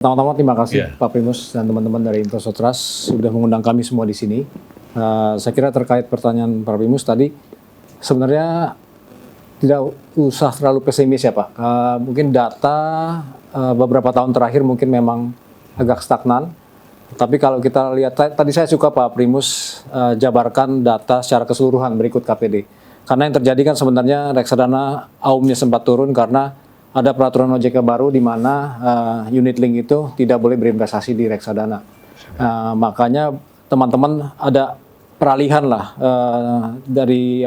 Pertama-tama terima kasih Iya. Pak Primus dan teman-teman dari Investor Trust sudah mengundang kami semua di sini. Saya kira terkait pertanyaan Pak Primus tadi, sebenarnya tidak usah terlalu pesimis ya Pak. Mungkin data beberapa tahun terakhir mungkin memang agak stagnan. Tapi kalau kita lihat, tadi saya suka Pak Primus jabarkan data secara keseluruhan berikut KPD. Karena yang terjadi kan sebenarnya reksadana AUM-nya sempat turun karena ada peraturan OJK baru di mana unit link itu tidak boleh berinvestasi di reksadana. Makanya teman-teman ada peralihan lah dari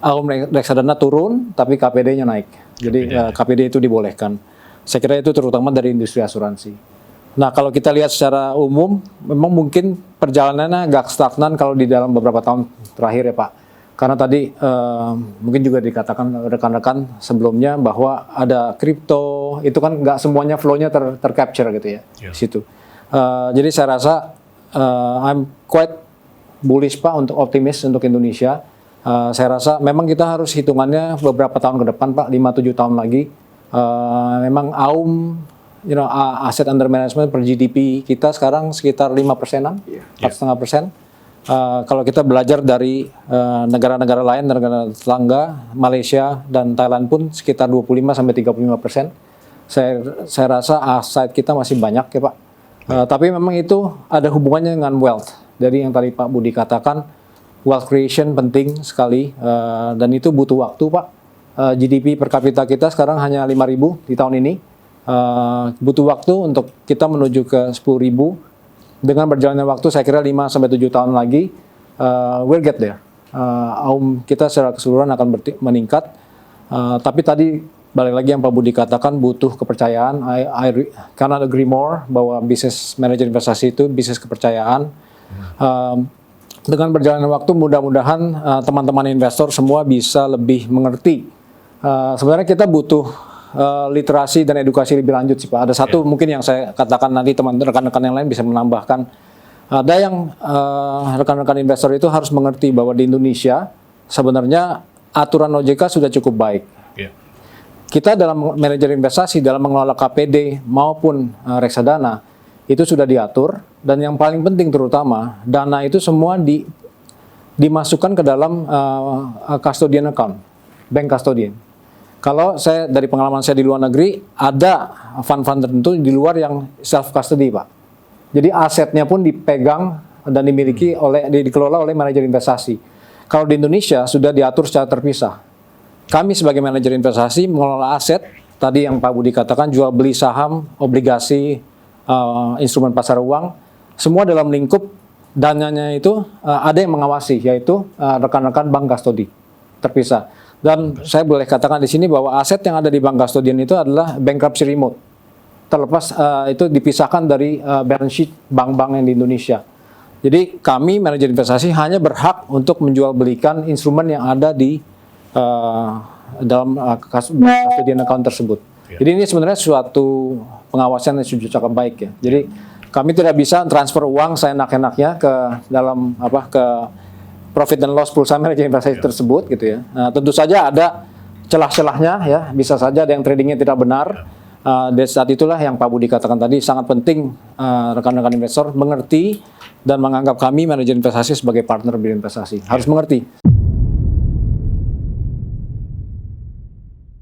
AUM reksadana turun tapi KPD-nya naik. Jadi KPD itu dibolehkan. Saya kira itu terutama dari industri asuransi. Nah kalau kita lihat secara umum memang mungkin perjalanannya agak stagnan kalau di dalam beberapa tahun terakhir ya Pak. Karena tadi mungkin juga dikatakan rekan-rekan sebelumnya bahwa ada kripto, itu kan nggak semuanya flow-nya tercapture gitu ya, di situ. Jadi saya rasa I'm quite bullish Pak, untuk optimis untuk Indonesia. Saya rasa memang kita harus hitungannya beberapa tahun ke depan Pak, 5-7 tahun lagi. Memang AUM, asset under management per GDP kita sekarang sekitar 5%-an, 4,5%. Kalau kita belajar dari negara-negara lain, negara tetangga, Malaysia dan Thailand pun sekitar 25-35%. Saya rasa aset kita masih banyak ya Pak. Tapi memang itu ada hubungannya dengan wealth. Jadi yang tadi Pak Budi katakan, wealth creation penting sekali dan itu butuh waktu Pak. GDP per kapita kita sekarang hanya 5.000 di tahun ini. Butuh waktu untuk kita menuju ke 10.000. Dengan berjalannya waktu, saya kira 5-7 tahun lagi, we'll get there. AUM kita secara keseluruhan akan meningkat. Tapi tadi, balik lagi yang Pak Budi katakan, butuh kepercayaan. I cannot agree more bahwa bisnis manajer investasi itu bisnis kepercayaan. Dengan berjalannya waktu, mudah-mudahan teman-teman investor semua bisa lebih mengerti. Sebenarnya kita butuh literasi dan edukasi lebih lanjut sih Pak. Ada satu mungkin yang saya katakan, nanti rekan-rekan yang lain bisa menambahkan. Ada yang rekan-rekan investor itu harus mengerti bahwa di Indonesia sebenarnya aturan OJK sudah cukup baik. Kita dalam manajer investasi, dalam mengelola KPD maupun reksadana itu sudah diatur, dan yang paling penting terutama dana itu semua dimasukkan ke dalam custodian account, bank custodian. Kalau saya dari pengalaman saya di luar negeri, ada fund-fund tertentu di luar yang self custody Pak. Jadi asetnya pun dipegang dan dimiliki dikelola oleh manajer investasi. Kalau di Indonesia sudah diatur secara terpisah. Kami sebagai manajer investasi mengelola aset, tadi yang Pak Budi katakan, jual beli saham, obligasi, instrumen pasar uang, semua dalam lingkup dananya itu ada yang mengawasi, yaitu rekan-rekan bank custody terpisah. Dan saya boleh katakan di sini bahwa aset yang ada di bank custodian itu adalah bankruptcy remote. Terlepas itu dipisahkan dari balance sheet bank-bank yang di Indonesia. Jadi kami manajer investasi hanya berhak untuk menjual belikan instrumen yang ada di dalam custodian account tersebut. Jadi ini sebenarnya suatu pengawasan yang sudah cukup baik ya. Jadi kami tidak bisa transfer uang seenak-enaknya ke dalam ke profit and loss perusahaan manajer investasi tersebut gitu ya. Nah, tentu saja ada celah-celahnya ya, bisa saja ada yang tradingnya tidak benar. Dari saat itulah yang Pak Budi katakan tadi, sangat penting rekan-rekan investor mengerti dan menganggap kami manajer investasi sebagai partner berinvestasi. Harus mengerti.